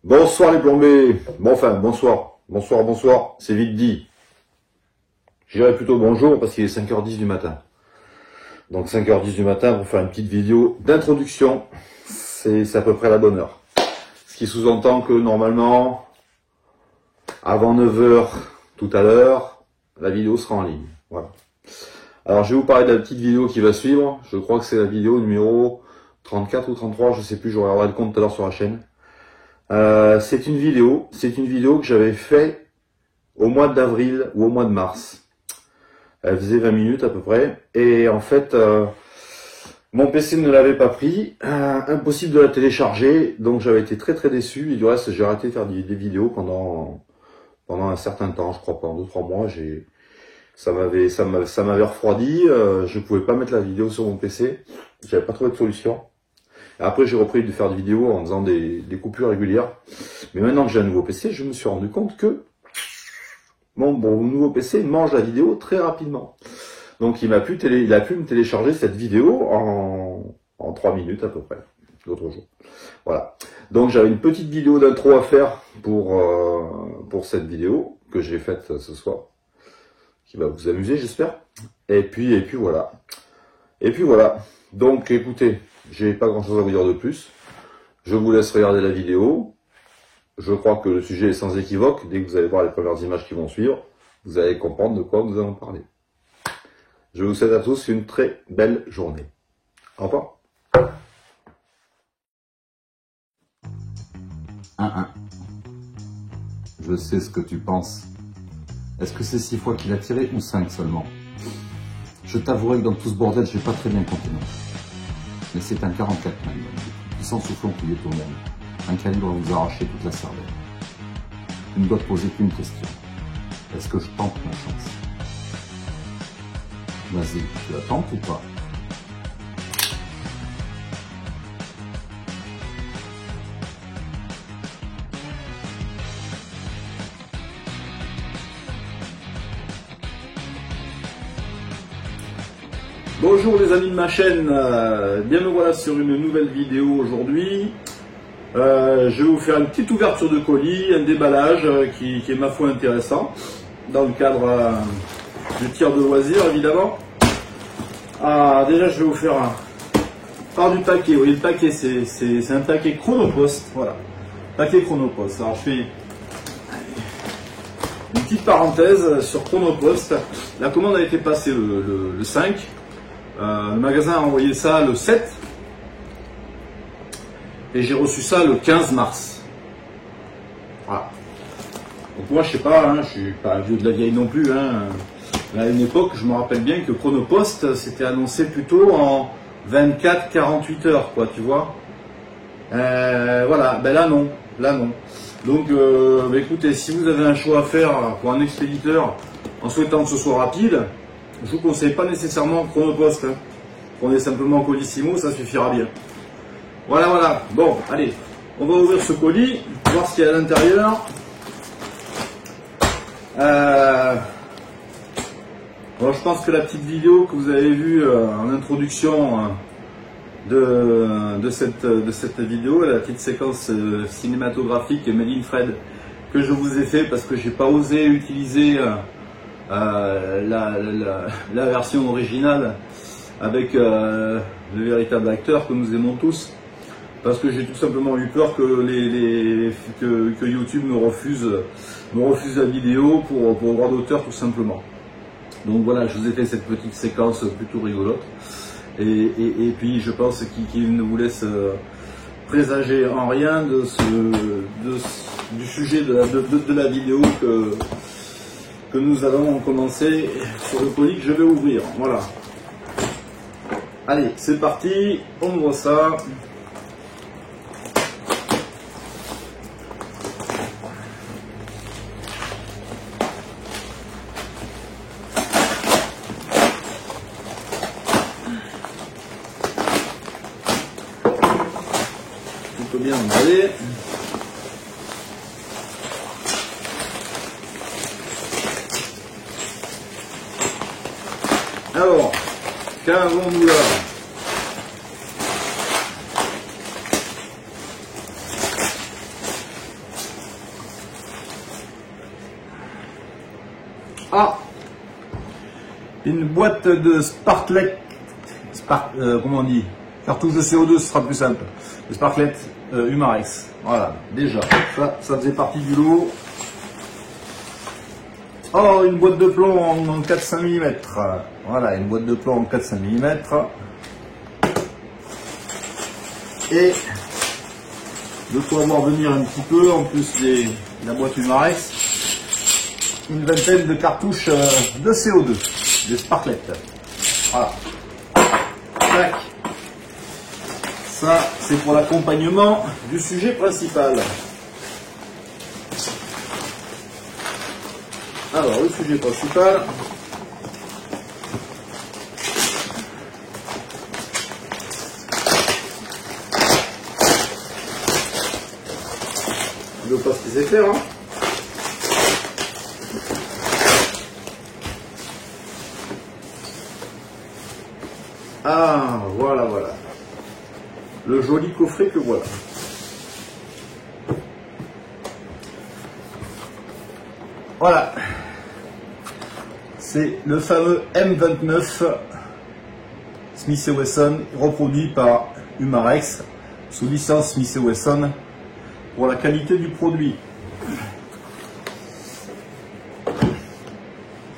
Bonsoir les plombés. Bon, enfin, bonsoir, c'est vite dit. Je dirais plutôt bonjour parce qu'il est 5h10 du matin. Donc 5h10 du matin pour faire une petite vidéo d'introduction. C'est à peu près la bonne heure. Ce qui sous-entend que normalement, avant 9h tout à l'heure, la vidéo sera en ligne. Voilà. Alors je vais vous parler de la petite vidéo qui va suivre. Je crois que c'est la vidéo numéro 34 ou 33, je sais plus, je regarderai le compte tout à l'heure sur la chaîne. C'est une vidéo que j'avais fait au mois d'avril ou au mois de mars. Elle faisait 20 minutes à peu près. Et en fait, mon PC ne l'avait pas pris. Impossible de la télécharger. Donc j'avais été très déçu. Et du reste, j'ai arrêté de faire des vidéos pendant un certain temps. Je crois pendant 2-3 mois. Ça m'avait refroidi. Je pouvais pas mettre la vidéo sur mon PC. J'avais pas trouvé de solution. Après, j'ai repris de faire des vidéos en faisant des coupures régulières. Mais maintenant que j'ai un nouveau PC, je me suis rendu compte que mon nouveau PC mange la vidéo très rapidement. Donc il a pu me télécharger cette vidéo en 3 minutes à peu près, l'autre jour. Voilà. Donc j'avais une petite vidéo d'intro à faire pour cette vidéo que j'ai faite ce soir, qui va vous amuser, j'espère. Et puis voilà. Donc écoutez, j'ai pas grand chose à vous dire de plus. Je vous laisse regarder la vidéo. Je crois que le sujet est sans équivoque. Dès que vous allez voir les premières images qui vont suivre, vous allez comprendre de quoi nous allons parler. Je vous souhaite à tous une très belle journée. Au revoir. 1-1. Je sais ce que tu penses. Est-ce que c'est 6 fois qu'il a tiré ou 5 seulement? Je t'avouerai que dans tout ce bordel, j'ai pas très bien compté non. Mais c'est un 44 même, le plus puissant soufflon qu'il y ait au monde. Un calibre va vous arracher toute la cervelle. Tu ne dois te poser qu'une question. Est-ce que je tente ma chance? Vas-y, tu la tentes ou pas? Bonjour les amis de ma chaîne, bien me voilà sur une nouvelle vidéo aujourd'hui. Je vais vous faire une petite ouverture de colis, un déballage qui est ma foi intéressant, dans le cadre du tir de loisir évidemment. Déjà je vais vous faire part du paquet. Vous voyez le paquet, c'est un paquet Chronopost, voilà, paquet Chronopost. Alors je fais une petite parenthèse sur Chronopost. La commande a été passée le 5. Le magasin a envoyé ça le 7 et j'ai reçu ça le 15 mars. Voilà. Donc moi je sais pas, je suis pas vieux de la vieille non plus. À une époque, je me rappelle bien que Chronopost c'était annoncé plutôt en 24-48 heures, quoi, tu vois. Voilà, ben là non. Donc écoutez, si vous avez un choix à faire pour un expéditeur en souhaitant que ce soit rapide, je vous conseille pas nécessairement Chronopost. Prenez simplement Colissimo, ça suffira bien. Voilà. Bon, allez, on va ouvrir ce colis, voir ce qu'il y a à l'intérieur. Bon, je pense que la petite vidéo que vous avez vue en introduction de cette vidéo, la petite séquence cinématographique Made in Fred que je vous ai fait parce que j'ai pas osé utiliser la version originale avec le véritable acteur que nous aimons tous, parce que j'ai tout simplement eu peur que YouTube me refuse la vidéo pour droit d'auteur tout simplement. Donc voilà, je vous ai fait cette petite séquence plutôt rigolote et puis je pense qu'il ne vous laisse présager en rien du sujet de la vidéo que nous allons commencer sur le colis que je vais ouvrir. Voilà. Allez, c'est parti, on ouvre ça. Plutôt bien emballé. Alors, qu'avons-nous là? Ah, une boîte de Sparklet, comment on dit, cartouche de CO2, ce sera plus simple. Le Sparklet Humarex. Voilà, déjà, ça faisait partie du lot. Oh, une boîte de plomb en 4-5 mm. Voilà, une boîte de plomb en 4-5 mm. Et de quoi voir venir un petit peu, en plus de la boîte Humarex, une vingtaine de cartouches de CO2, des Sparklet. Voilà. Tac. Ça, c'est pour l'accompagnement du sujet principal. Alors, le sujet principal. Je ne veux pas ce qu'il sait faire, hein. Ah, voilà. Le joli coffret que voilà. Voilà. C'est le fameux M29 Smith & Wesson, reproduit par Humarex, sous licence Smith & Wesson, pour la qualité du produit.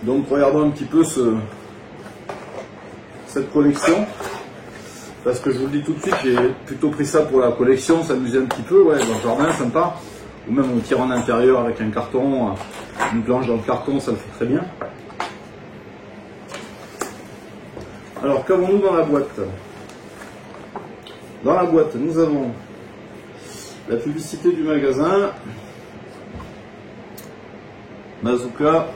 Donc regardons un petit peu cette collection. Parce que je vous le dis tout de suite, j'ai plutôt pris ça pour la collection, s'amuser un petit peu, ouais, dans le jardin, sympa. Ou même on tire en intérieur avec un carton, une planche dans le carton, ça le fait très bien. Alors, qu'avons-nous dans la boîte? Dans la boîte, nous avons la publicité du magasin, Bazooka.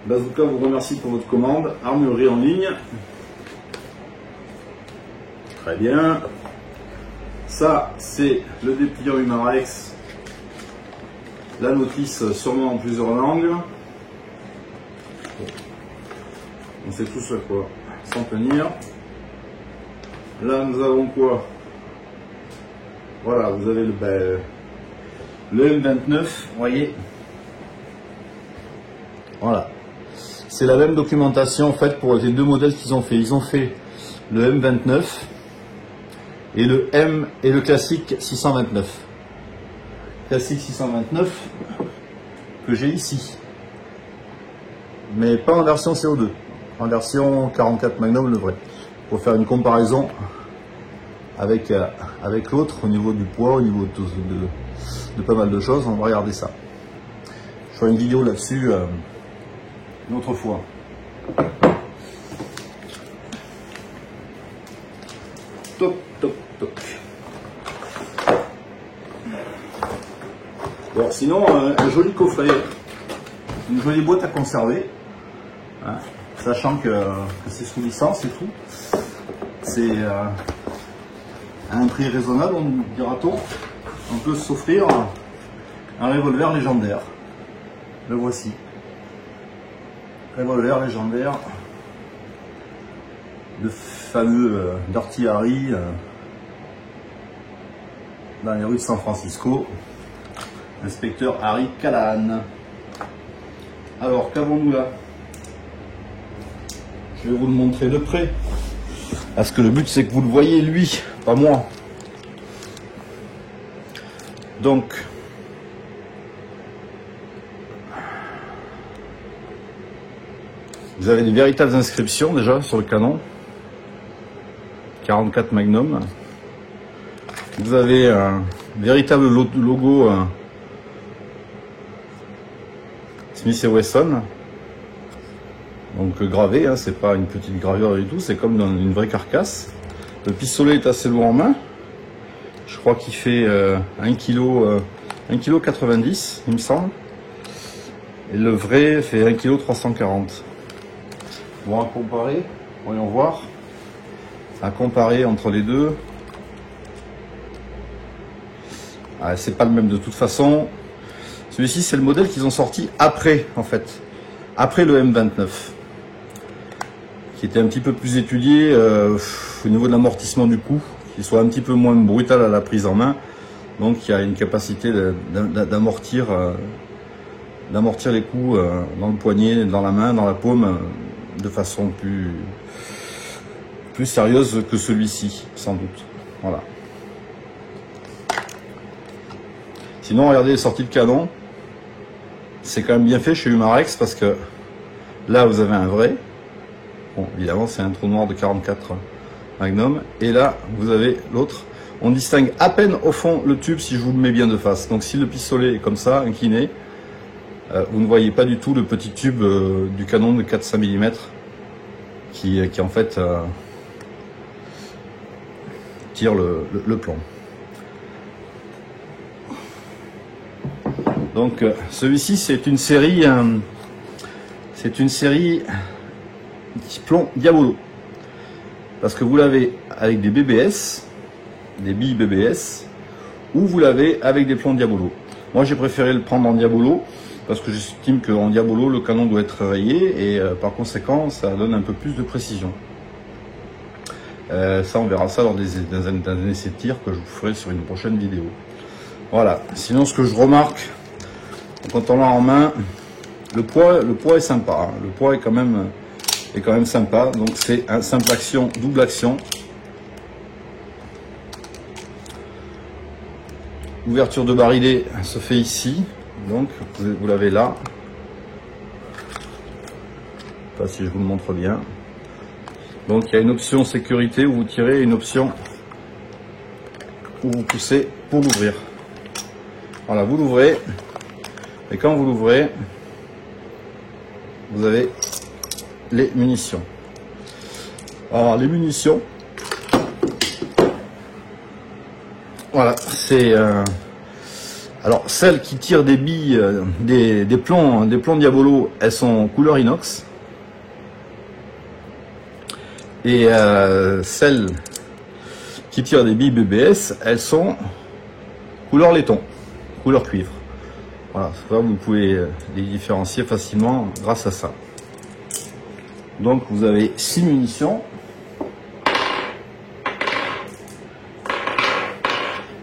Bazooka vous remercie pour votre commande, armurerie en ligne. Très bien. Ça, c'est le dépliant Humarex. La notice sûrement en plusieurs langues. On sait tous à quoi s'en tenir. Là, nous avons quoi? Voilà, vous avez le M29, vous voyez. Voilà. C'est la même documentation en fait pour les deux modèles qu'ils ont fait. Ils ont fait le M29 et le M et le classique 629. Classique 629 que j'ai ici. Mais pas en version CO2. En version 44 Magnum, le vrai. Pour faire une comparaison avec l'autre au niveau du poids, au niveau de pas mal de choses. On va regarder ça. Je ferai une vidéo là-dessus une autre fois. Toc, toc, toc. Bon, sinon, un joli coffret, une jolie boîte à conserver, hein, sachant que c'est sous licence et tout. C'est à un prix raisonnable, on dira-t-on. On peut s'offrir un revolver légendaire. Le voici. Revolver légendaire. Le fameux Dirty Harry dans les rues de San Francisco. Inspecteur Harry Callahan. Alors, qu'avons-nous là? Je vais vous le montrer de près. Parce que le but, c'est que vous le voyez, lui, pas moi. Donc, vous avez des véritables inscriptions déjà sur le canon. 44 Magnum. Vous avez un véritable logo Smith & Wesson. Donc gravé, hein, c'est pas une petite gravure du tout, c'est comme dans une vraie carcasse. Le pistolet est assez lourd en main. Je crois qu'il fait 1,90 kg, il me semble. Et le vrai fait 1,340 kg. Bon, à comparer, voyons voir. À comparer entre les deux. Ah, c'est pas le même de toute façon. Celui-ci, c'est le modèle qu'ils ont sorti après, en fait. Après le M29. Qui était un petit peu plus étudié au niveau de l'amortissement du coup. Qu'il soit un petit peu moins brutal à la prise en main. Donc, il y a une capacité d'amortir d'amortir les coups dans le poignet, dans la main, dans la paume, de façon plus sérieuse que celui-ci, sans doute. Voilà. Sinon, regardez les sorties de canon. C'est quand même bien fait chez Umarex parce que là, vous avez un vrai. Bon, évidemment, c'est un trou noir de 44 Magnum. Et là, vous avez l'autre. On distingue à peine au fond le tube si je vous le mets bien de face. Donc, si le pistolet est comme ça, incliné, vous ne voyez pas du tout le petit tube du canon de 4-5 mm qui en fait tire le plomb. Donc celui-ci c'est une série plomb Diabolo, parce que vous l'avez avec des BBS, des billes BBS, ou vous l'avez avec des plombs Diabolo. Moi j'ai préféré le prendre en Diabolo parce que j'estime qu'en Diabolo le canon doit être rayé et par conséquent ça donne un peu plus de précision. Ça on verra ça dans un essai de tir que je vous ferai sur une prochaine vidéo. Voilà. Sinon ce que je remarque quand on l'a en main, le poids est sympa. Hein. Le poids est quand même sympa. Donc c'est un simple action, double action. L'ouverture de barillet se fait ici. Donc vous l'avez là. Je ne sais pas si je vous le montre bien. Donc il y a une option sécurité où vous tirez et une option où vous poussez pour l'ouvrir. Voilà, vous l'ouvrez. Et quand vous l'ouvrez, vous avez les munitions. Alors les munitions, voilà, c'est alors celles qui tirent des billes, des plombs Diabolo, elles sont couleur inox. Et celles qui tirent des billes BBS, elles sont couleur laiton, couleur cuivre. Voilà, vous pouvez les différencier facilement grâce à ça. Donc vous avez 6 munitions.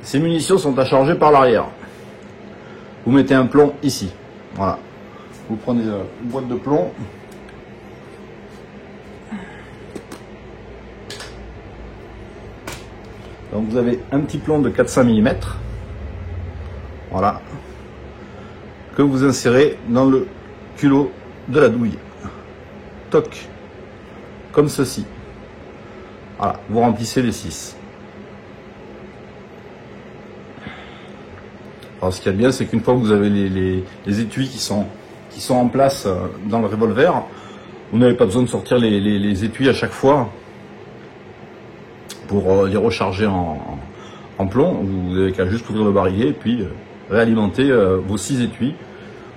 Ces munitions sont à charger par l'arrière. Vous mettez un plomb ici. Voilà. Vous prenez une boîte de plomb. Donc vous avez un petit plomb de 4-5 mm. Voilà. Que vous insérez dans le culot de la douille. Toc. Comme ceci. Voilà. Vous remplissez les 6. Alors ce qu'il y a de bien, c'est qu'une fois que vous avez les étuis qui sont en place dans le revolver, vous n'avez pas besoin de sortir les étuis à chaque fois pour les recharger en plomb. Vous n'avez qu'à juste ouvrir le barillet et puis réalimenter vos 6 étuis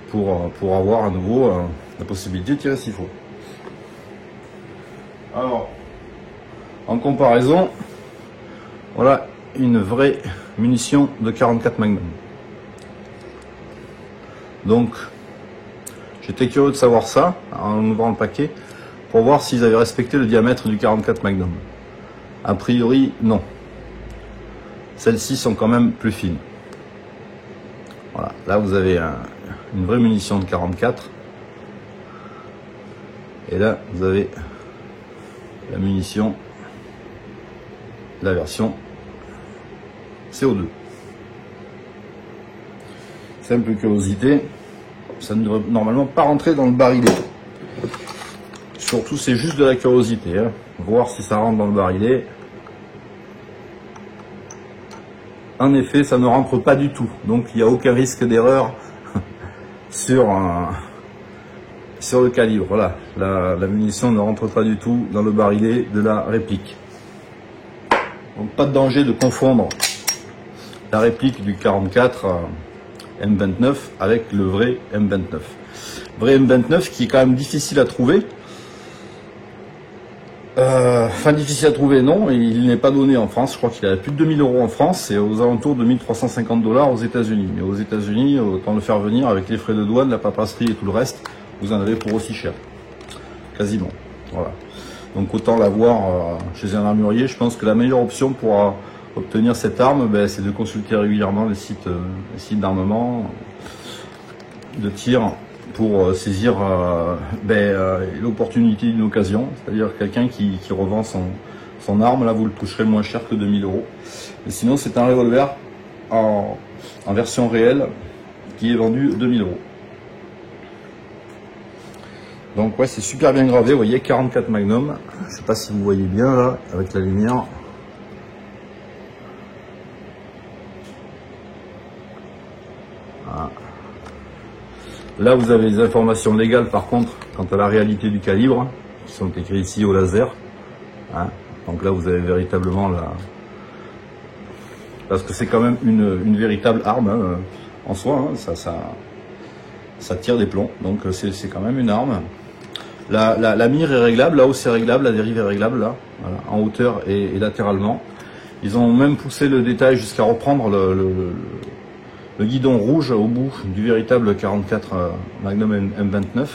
pour avoir à nouveau la possibilité de tirer s'il faut. Alors, en comparaison, voilà une vraie munition de 44 Magnum. Donc, j'étais curieux de savoir ça en ouvrant le paquet pour voir s'ils avaient respecté le diamètre du 44 Magnum. A priori, non. Celles-ci sont quand même plus fines. Voilà, là vous avez une vraie munition de 44. Et là, vous avez la munition, la version CO2. Simple curiosité, ça ne devrait normalement pas rentrer dans le barillet. Surtout, c'est juste de la curiosité, hein. Voir si ça rentre dans le barillet. En effet, ça ne rentre pas du tout, donc il n'y a aucun risque d'erreur sur le calibre. Voilà, la munition ne rentre pas du tout dans le barillet de la réplique. Donc pas de danger de confondre la réplique du 44 M29 avec le vrai M29. Vrai M29 qui est quand même difficile à trouver. Enfin difficile à trouver, non, il n'est pas donné en France. Je crois qu'il a plus de 2000 € en France et aux alentours de 1350 $ aux États-Unis. Mais aux États-Unis, autant le faire venir avec les frais de douane, la paperasserie et tout le reste, vous en avez pour aussi cher. Quasiment. Voilà. Donc autant l'avoir chez un armurier. Je pense que la meilleure option pour obtenir cette arme, c'est de consulter régulièrement les sites d'armement. de tir pour saisir l'opportunité d'une occasion, c'est-à-dire quelqu'un qui revend son arme, là vous le toucherez moins cher que 2000 €. Et sinon c'est un revolver en version réelle qui est vendu 2000 €. Donc ouais, c'est super bien gravé, vous voyez 44 Magnum, je sais pas si vous voyez bien là avec la lumière. Voilà. Là vous avez les informations légales par contre quant à la réalité du calibre, qui sont écrits ici au laser. Hein. Donc là vous avez véritablement la... Parce que c'est quand même une véritable arme hein, en soi, hein. Ça tire des plombs, donc c'est quand même une arme. La mire est réglable, la hausse est réglable, la dérive est réglable, là, voilà, en hauteur et latéralement. Ils ont même poussé le détail jusqu'à reprendre le guidon rouge au bout du véritable 44 Magnum M29.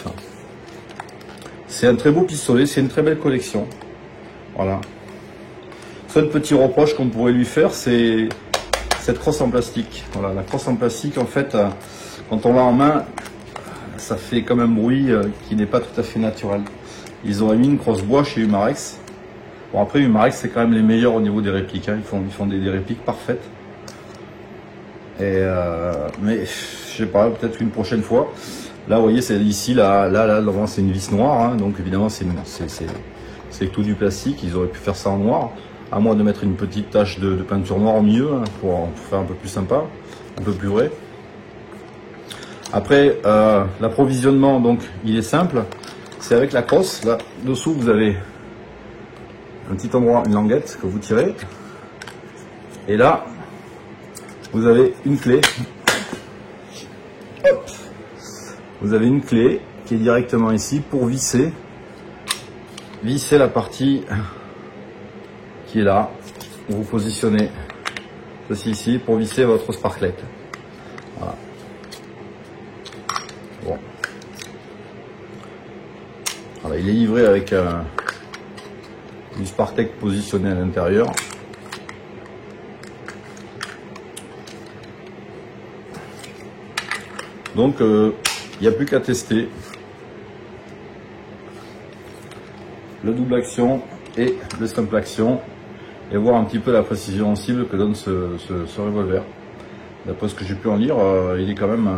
C'est un très beau pistolet, c'est une très belle collection. Voilà. Seul petit reproche qu'on pourrait lui faire, c'est cette crosse en plastique. Voilà, la crosse en plastique, en fait, quand on l'a en main, ça fait comme un bruit qui n'est pas tout à fait naturel. Ils ont mis une crosse bois chez Umarex. Bon, après, Umarex, c'est quand même les meilleurs au niveau des répliques. Hein. Ils font des répliques parfaites. Mais, je sais pas, peut-être une prochaine fois. Là, vous voyez, c'est ici, là, devant, c'est une vis noire. Hein. Donc, évidemment, c'est tout du plastique. Ils auraient pu faire ça en noir. À moins de mettre une petite tache de peinture noire au milieu, hein, pour faire un peu plus sympa, un peu plus vrai. Après, l'approvisionnement, donc, il est simple. C'est avec la crosse. Là, dessous, vous avez un petit endroit, une languette que vous tirez. Et là, vous avez une clé. Hop. Vous avez une clé qui est directement ici pour visser la partie qui est là. Vous positionnez ceci ici pour visser votre sparklet. Voilà. Bon. Voilà, il est livré avec du Spartec positionné à l'intérieur. Donc il n'y a plus qu'à tester le double action et le simple action et voir un petit peu la précision en cible que donne ce revolver. D'après ce que j'ai pu en lire, il est quand même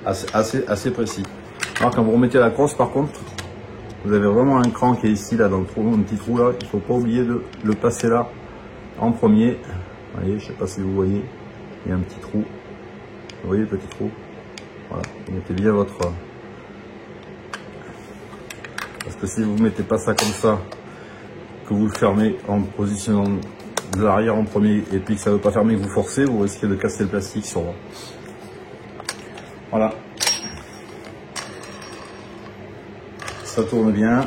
assez précis. Alors quand vous remettez la crosse, par contre, vous avez vraiment un cran qui est ici, là, dans le trou, un petit trou là. Il ne faut pas oublier de le passer là en premier. Vous voyez, je ne sais pas si vous voyez, il y a un petit trou. Vous voyez le petit trou? Voilà, vous mettez bien votre... Parce que si vous ne mettez pas ça comme ça, que vous le fermez en positionnant de l'arrière en premier, et puis que ça ne veut pas fermer, que vous forcez, vous risquez de casser le plastique sur vous. Voilà. Ça tourne bien.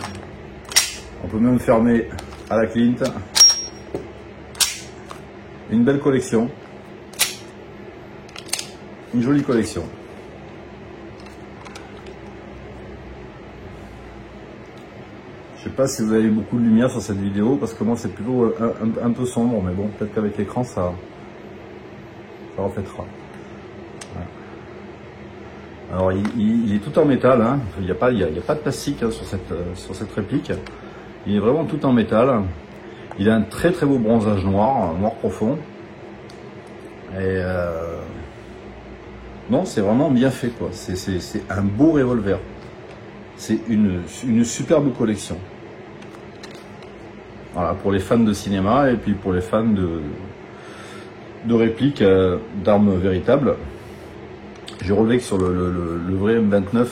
On peut même fermer à la Clint. Une belle collection. Une jolie collection. Je sais pas si vous avez beaucoup de lumière sur cette vidéo, parce que moi c'est plutôt un peu sombre, mais bon, peut-être qu'avec l'écran ça reflètera. Voilà. Alors il est tout en métal, hein. Il n'y a pas de plastique hein, sur cette réplique. Il est vraiment tout en métal. Il a un très très beau bronzage noir profond. Et non, c'est vraiment bien fait quoi. C'est un beau revolver. C'est une superbe collection. Voilà, pour les fans de cinéma et puis pour les fans de répliques d'armes véritables. J'ai relevé que sur le vrai M29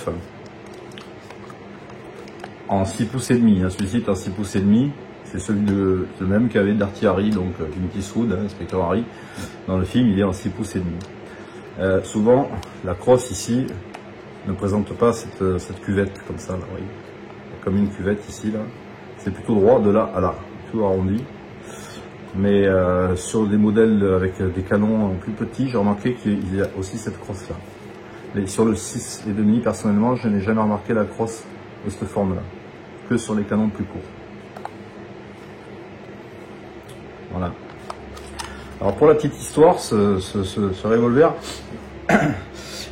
en 6 pouces et demi, hein, celui-ci est en 6 pouces et demi, c'est celui le même qu'avait Dirty Harry, donc Clint Eastwood, hein, Inspecteur Harry, dans le film il est en 6 pouces et demi. Souvent la crosse ici ne présente pas cette cuvette comme ça, là, vous voyez. Comme une cuvette ici, là, c'est plutôt droit de là à là, tout arrondi. Mais sur des modèles avec des canons plus petits, j'ai remarqué qu'il y a aussi cette crosse là. Mais sur le 6,5, personnellement, je n'ai jamais remarqué la crosse de cette forme-là, que sur les canons plus courts. Voilà. Alors pour la petite histoire, ce revolver,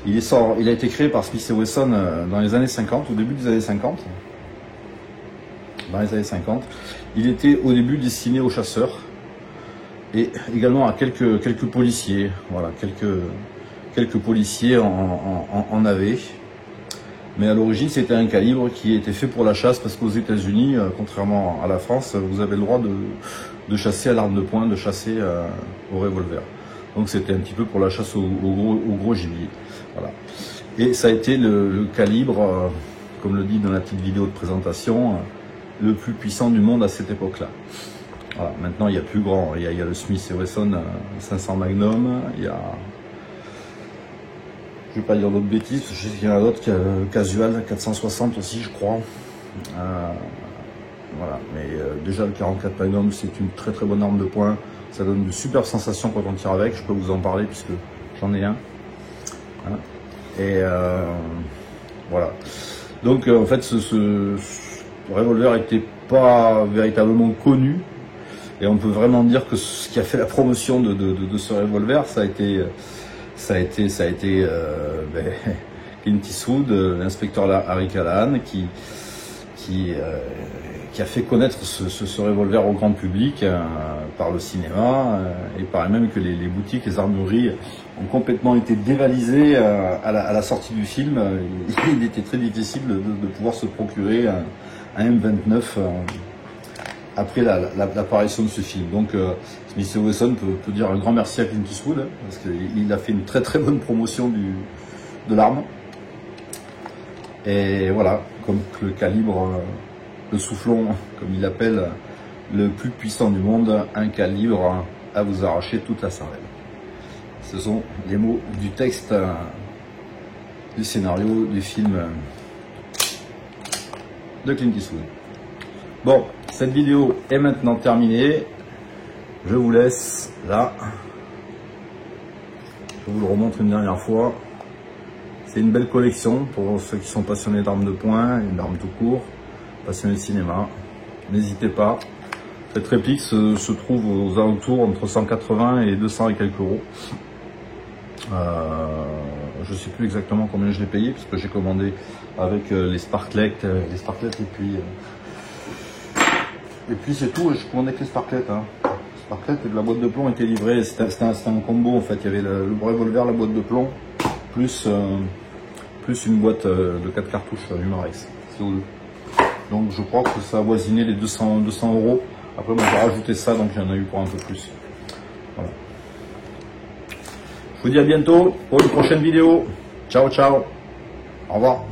Il a été créé par Smith & Wesson dans les années 50, au début des années 50. Dans les années 50. Il était au début destiné aux chasseurs et également à quelques policiers. Voilà, quelques policiers en avaient. Mais à l'origine, c'était un calibre qui était fait pour la chasse parce qu'aux États-Unis, contrairement à la France, vous avez le droit de chasser à l'arme de poing, de chasser au revolver. Donc c'était un petit peu pour la chasse au gros gibier. Voilà. Et ça a été le calibre, comme le dit dans la petite vidéo de présentation, le plus puissant du monde à cette époque-là. Voilà. Maintenant, il y a plus grand. Il y a le Smith & Wesson 500 Magnum. Il y a... Je ne vais pas dire d'autres bêtises, je sais qu'il y en a d'autres, Casual 460 aussi, je crois. Voilà. Mais déjà, le 44 Magnum, c'est une très très bonne arme de poing. Ça donne de super sensations quand on tire avec. Je peux vous en parler puisque j'en ai un. Hein. Et voilà. Donc en fait, ce revolver n'était pas véritablement connu. Et on peut vraiment dire que ce qui a fait la promotion de ce revolver, ça a été Clint Eastwood, l'inspecteur Harry Callahan, qui a fait connaître ce revolver au grand public par le cinéma. Il paraît même que les boutiques, les armureries ont complètement été dévalisées à la sortie du film. Il était très difficile de pouvoir se procurer un M29 après l'apparition de ce film. Donc Smith & Wesson peut dire un grand merci à Clint Eastwood, hein, parce qu'il a fait une très très bonne promotion de l'arme. Et voilà, comme le calibre, le soufflon, comme il l'appelle, le plus puissant du monde, un calibre à vous arracher toute la cervelle. Ce sont les mots du texte du scénario du film de Clint Eastwood. Bon, cette vidéo est maintenant terminée. Je vous laisse là. Je vous le remontre une dernière fois. C'est une belle collection pour ceux qui sont passionnés d'armes de poing et d'armes tout court, passionnés de cinéma. N'hésitez pas. Cette réplique se trouve aux alentours entre 180 et 200 et quelques euros. Je ne sais plus exactement combien je l'ai payé puisque j'ai commandé avec les sparklets et puis c'est tout. Je commandais que les sparklets. Hein. Sparklets et de la boîte de plomb était livrée. C'était un combo en fait. Il y avait le revolver, la boîte de plomb, plus une boîte de 4 cartouches Humarex CO2. Donc je crois que ça avoisinait les 200 euros. Après moi j'ai rajouté ça, donc j'en ai eu pour un peu plus. Voilà. Je vous dis à bientôt pour une prochaine vidéo. Ciao ciao. Au revoir.